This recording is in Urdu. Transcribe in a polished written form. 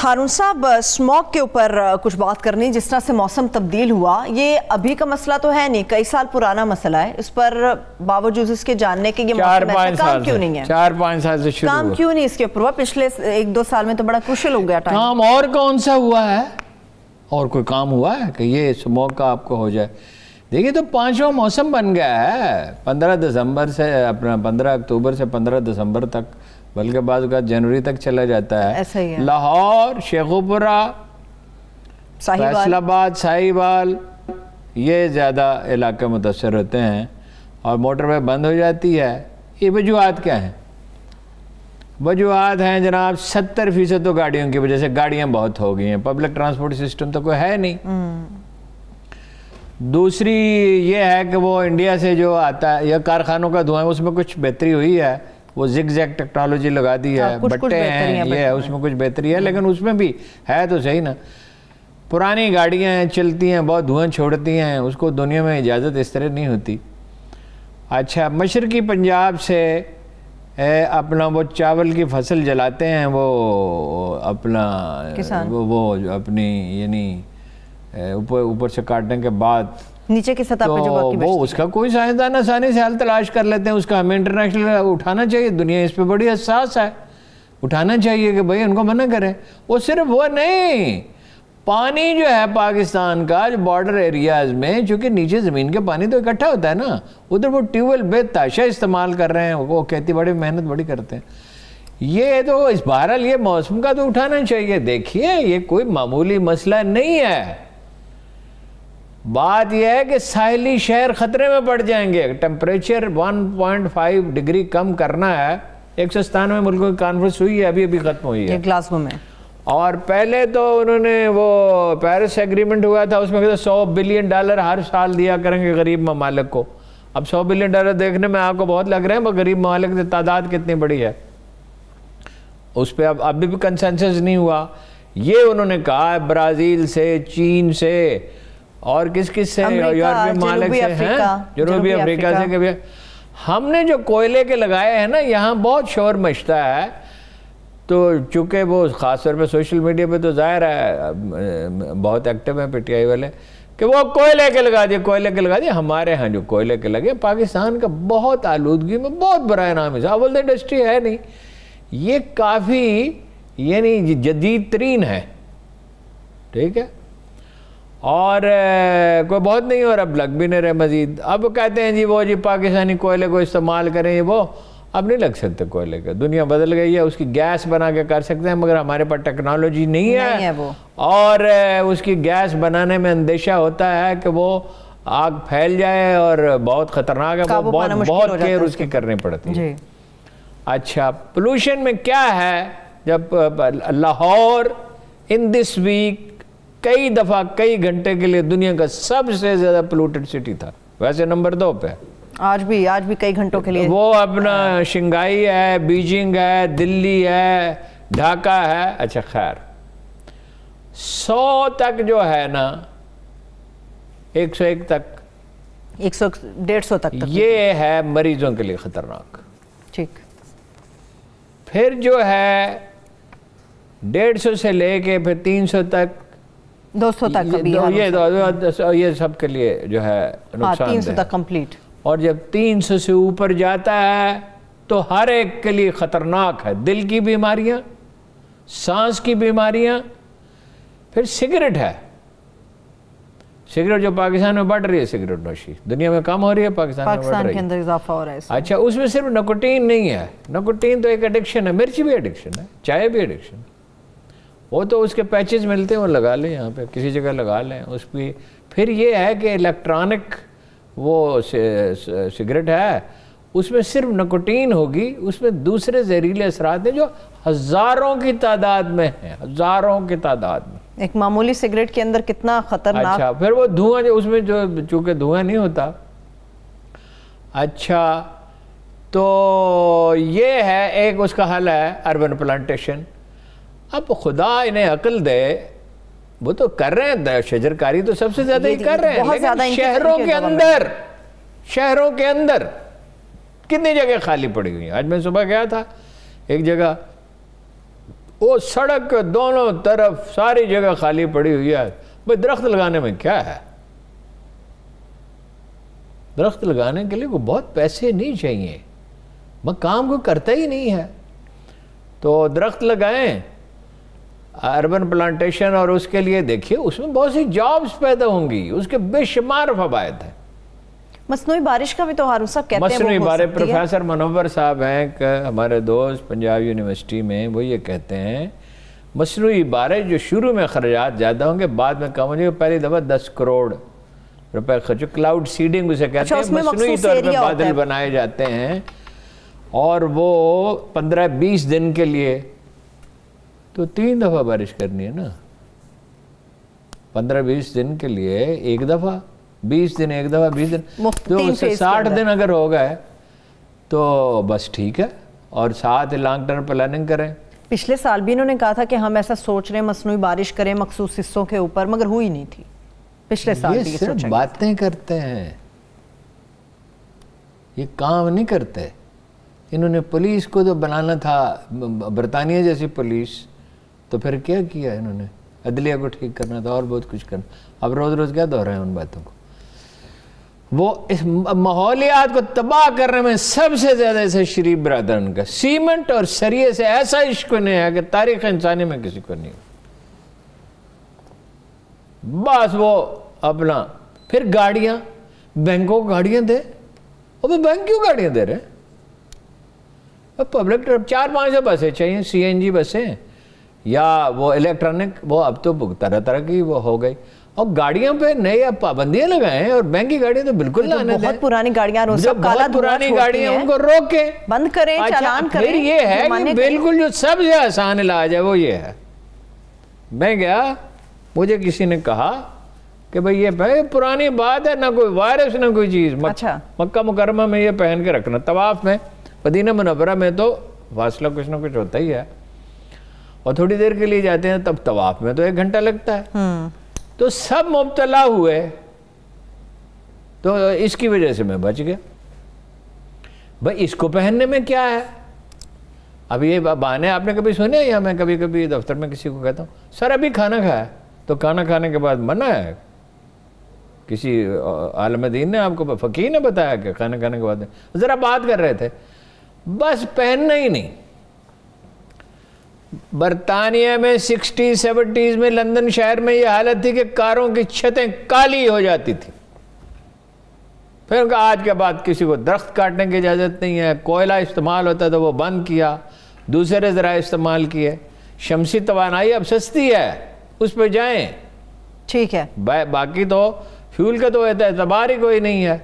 ہارون صاحب، اسموگ کے اوپر کچھ بات کرنی. جس طرح سے موسم تبدیل ہوا، یہ ابھی کا مسئلہ تو ہے نہیں، کئی سال پرانا مسئلہ ہے. اس پر باوجود اس کے جاننے کے یہ موسم ایسا کام کیوں نہیں ہے؟ 4-5 سال سے شروع کام کیوں نہیں اس کے اوپر ہوا؟ پچھلے 1-2 سال میں تو بڑا کروشل ہو گیا ٹائم. کام اور کون سا ہوا ہے؟ اور کوئی کام ہوا ہے کہ یہ اسموگ کا آپ کو ہو جائے؟ دیکھیے تو 5واں موسم بن گیا ہے. 15 اکتوبر سے 15 دسمبر تک، بلکہ بعض اوقات جنوری تک چلا جاتا ہے. ایسا ہی ہے. لاہور، شیخوپورہ، فیصل آباد، ساہیوال، یہ زیادہ علاقے متاثر ہوتے ہیں اور موٹر وے بند ہو جاتی ہے. یہ وجوہات کیا ہیں؟ وجوہات ہیں جناب 70% تو گاڑیوں کی وجہ سے. گاڑیاں بہت ہو گئی ہیں، پبلک ٹرانسپورٹ سسٹم تو کوئی ہے نہیں. دوسری یہ ہے کہ وہ انڈیا سے جو آتا ہے یا کارخانوں کا دھواں ہے، اس میں کچھ بہتری ہوئی ہے. وہ زگ زیگ ٹیکنالوجی لگا دی ہے، بٹے ہیں، یہ ہے، اس میں کچھ بہتری ہے، لیکن اس میں بھی ہے تو صحیح نا. پرانی گاڑیاں ہیں، چلتی ہیں، بہت دھواں چھوڑتی ہیں، اس کو دنیا میں اجازت اس طرح نہیں ہوتی. اچھا، مشرقی پنجاب سے اپنا وہ چاول کی فصل جلاتے ہیں، وہ اپنا وہ اپنی یعنی اوپر سے کاٹنے کے بعد نیچے کی سطح پہ جو باقی بچتی ہے، وہ اس کا کوئی سائنسدان آسانی سے حل تلاش کر لیتے ہیں. اس کا ہمیں انٹرنیشنل اٹھانا چاہیے. دنیا اس پہ بڑی حساس ہے، اٹھانا چاہیے کہ بھائی ان کو منع کریں. وہ صرف وہ نہیں، پانی جو ہے پاکستان کا جو بارڈر ایریاز میں، چونکہ نیچے زمین کے پانی تو اکٹھا ہوتا ہے نا، ادھر وہ ٹیوب ویل بے تحاشا استعمال کر رہے ہیں. وہ کھیتی باڑی محنت بڑی کرتے ہیں. یہ تو اس بہرحال یہ موسم کا تو اٹھانا چاہیے. دیکھیے یہ کوئی معمولی مسئلہ نہیں ہے. بات یہ ہے کہ ساحلی شہر خطرے میں پڑ جائیں گے. ٹمپریچر 1.5 ڈگری کم کرنا ہے. 197 ملکوں کی کانفرنس ہوئی ہے، ابھی ختم ہوئی ہے گلاسگو میں. اور پہلے تو انہوں نے وہ پیرس ایگریمنٹ ہوا تھا، اس میں کہتے $100 بلین ہر سال دیا کریں گے غریب ممالک کو. اب $100 بلین دیکھنے میں آپ کو بہت لگ رہے ہیں، پر غریب ممالک کی تعداد کتنی بڑی ہے اس پہ ابھی بھی کنسنسس نہیں ہوا. یہ انہوں نے کہا ہے برازیل سے، چین سے اور کس سے، یورپی ممالک سے ہیں، جنوبی افریقہ سے. کہ ہم نے جو کوئلے کے لگائے ہیں نا، یہاں بہت شور مچتا ہے. تو چونکہ وہ خاص طور پہ سوشل میڈیا پہ تو ظاہر ہے بہت ایکٹیو ہیں پی ٹی آئی والے کہ وہ کوئلے کے لگا دیے. ہمارے ہاں جو کوئلے کے لگے، پاکستان کا بہت آلودگی میں بہت برا نام ہے. اول تو انڈسٹری ہے نہیں، یہ کافی یعنی جدید ترین ہے، ٹھیک ہے، اور کوئی بہت نہیں، اور اب لگ بھی نہیں رہے مزید. اب کہتے ہیں جی پاکستانی کوئلے کو استعمال کریں. وہ اب نہیں لگ سکتے کوئلے کے، دنیا بدل گئی ہے. اس کی گیس بنا کے کر سکتے ہیں، مگر ہمارے پاس ٹیکنالوجی نہیں ہے وہ. اور اس کی گیس بنانے میں اندیشہ ہوتا ہے کہ وہ آگ پھیل جائے اور بہت خطرناک ہے. وہ بہت کیئر اس کی کرنی پڑتی ہے. اچھا، پولوشن میں کیا ہے؟ جب لاہور ان دس ویک کئی دفعہ کئی گھنٹے کے لیے دنیا کا سب سے زیادہ پولوٹڈ سٹی تھا، ویسے نمبر 2 پہ. آج بھی کئی گھنٹوں کے لیے وہ اپنا شنگھائی ہے، بیجنگ ہے، دلی ہے، ڈھاکہ ہے. اچھا خیر، 100 تک جو ہے نا، 101 تک، 100-150 تک یہ ہے مریضوں کے لیے خطرناک. ٹھیک. پھر جو ہے 150 سے لے کے پھر 300 تک، 200 تک یہ سب کے لیے جو ہے نقصان 300 تک کمپلیٹ. اور جب 300 سے اوپر جاتا ہے تو ہر ایک کے لیے خطرناک ہے. دل کی بیماریاں، سانس کی بیماریاں. پھر سگریٹ ہے. سگریٹ جو پاکستان میں بڑھ رہی ہے، سگریٹ نوشی دنیا میں کم ہو رہی ہے، پاکستان کے اندر اضافہ ہو رہا ہے. اچھا، اس میں صرف نکوٹین نہیں ہے. نکوٹین تو ایک ایڈکشن ہے. مرچی بھی ایڈکشن ہے، چائے بھی ایڈکشن ہے. وہ تو اس کے پیچز ملتے ہیں، وہ لگا لیں، یہاں پہ کسی جگہ لگا لیں اس پہ. پھر یہ ہے کہ الیکٹرانک وہ سگریٹ ہے، اس میں صرف نکوٹین ہوگی، اس میں دوسرے زہریلے اثرات ہیں جو ہزاروں کی تعداد میں ہیں، ہزاروں کی تعداد میں. ایک معمولی سگریٹ کے اندر کتنا خطرناک. اچھا، پھر وہ دھواں جو اس میں جو چونکہ دھواں نہیں ہوتا. اچھا، تو یہ ہے ایک اس کا حل ہے اربن پلانٹیشن. اب خدا انہیں عقل دے، وہ تو کر رہے ہیں، شجر کاری تو سب سے زیادہ ہی کر رہے ہیں، لیکن شہروں کے اندر کتنی جگہ خالی پڑی ہوئی ہیں. آج میں صبح گیا تھا ایک جگہ، وہ سڑک کے دونوں طرف ساری جگہ خالی پڑی ہوئی ہے. بھئی درخت لگانے میں کیا ہے؟ درخت لگانے کے لیے کوئی بہت پیسے نہیں چاہیے، کام کو کرتا ہی نہیں ہے. تو درخت لگائیں، اربن پلانٹیشن، اور اس کے لیے دیکھیے اس میں بہت سی جابز پیدا ہوں گی، اس کے بے شمار فوائد ہیں. مصنوعی بارش کا بھی تو ہارون صاحب کہتے ہیں مصنوعی بارش، پروفیسر منور صاحب ہیں ہمارے دوست پنجاب یونیورسٹی میں، وہ یہ کہتے ہیں مصنوعی بارش جو شروع میں خرچات زیادہ ہوں گے، بعد میں کم ہو جائے گا. پہلی دفعہ 10 کروڑ روپے خرچ، کلاؤڈ سیڈنگ اسے کہتے ہیں، مصنوعی طور پہ بادل بنائے جاتے ہیں، اور وہ 15-20 دن کے لیے. تو 3 دفعہ بارش کرنی ہے نا، 15-20 دن کے لیے ایک دفعہ، 20 دن ایک دفعہ، 20 دن، تو اس سے 60 دن اگر ہو گئے تو بس ٹھیک ہے. اور ساتھ لانگ ٹرم پلاننگ کریں. پچھلے سال بھی انہوں نے کہا تھا کہ ہم ایسا سوچ رہے ہیں مصنوعی بارش کریں مخصوص حصوں کے اوپر، مگر ہوئی نہیں تھی. پچھلے سال بھی یہ صرف باتیں کرتے ہیں، یہ کام نہیں کرتے. انہوں نے پولیس کو تو بنانا تھا برطانیہ جیسی پولیس، تو پھر کیا کیا انہوں نے؟ عدلیہ کو ٹھیک کرنا تھا اور بہت کچھ کرنا. اب روز روز کیا دہرائیں ان باتوں کو. وہ اس ماحولیات کو تباہ کرنے میں سب سے زیادہ اسے شریف برادران کا سیمنٹ اور سریے سے ایسا عشق نہیں ہے کہ تاریخ انسانی میں کسی کو نہیں. بس وہ اپنا پھر گاڑیاں، بینکوں کو گاڑیاں دے. اور بینک کیوں گاڑیاں دے رہے ہیں؟ پبلک 400-500 بسیں چاہیے، CNG بسیں یا وہ الیکٹرانک، وہ اب تو طرح طرح کی وہ ہو گئی. اور گاڑیوں پہ نئے اب پابندیاں لگائیں، اور بینک کی گاڑیاں تو بالکل لانے دیں. بہت پرانی گاڑیاں، بہت پرانی گاڑیاں ان کو روکیں، بند کریں، چالان کریں. پھر یہ ہے کہ بالکل جو سب سے آسان علاج ہے وہ یہ ہے. میں گیا، مجھے کسی نے کہا کہ بھئی یہ پرانی بات ہے، نہ کوئی وائرس نہ کوئی چیز. مکہ مکرمہ میں یہ پہن کے رکھنا، طواف میں، مدینہ منورہ میں تو فاصلہ کچھ نہ کچھ ہوتا ہی ہے، اور تھوڑی دیر کے لیے جاتے ہیں، تب طواف میں تو 1 گھنٹہ لگتا ہے. تو سب مبتلا ہوئے، تو اس کی وجہ سے میں بچ گیا. بھئی اس کو پہننے میں کیا ہے؟ اب یہ بہانے آپ نے کبھی سنے، یا میں کبھی کبھی دفتر میں کسی کو کہتا ہوں سر ابھی کھانا کھایا، تو کھانا کھانے کے بعد منع ہے. کسی عالم دین نے آپ کو، فقیہ نے بتایا کہ کھانا کھانے کے بعد ذرا بات کر رہے تھے، بس پہننا ہی نہیں. برطانیہ میں 60-70s میں لندن شہر میں یہ حالت تھی کہ کاروں کی چھتیں کالی ہو جاتی تھی. پھر آج کے بعد کسی کو درخت کاٹنے کی اجازت نہیں ہے. کوئلہ استعمال ہوتا تو وہ بند کیا، دوسرے ذرائع استعمال کیے. شمسی توانائی اب سستی ہے، اس پہ جائیں، ٹھیک ہے. باقی تو فیول کا تو اعتبار ہی کوئی نہیں ہے.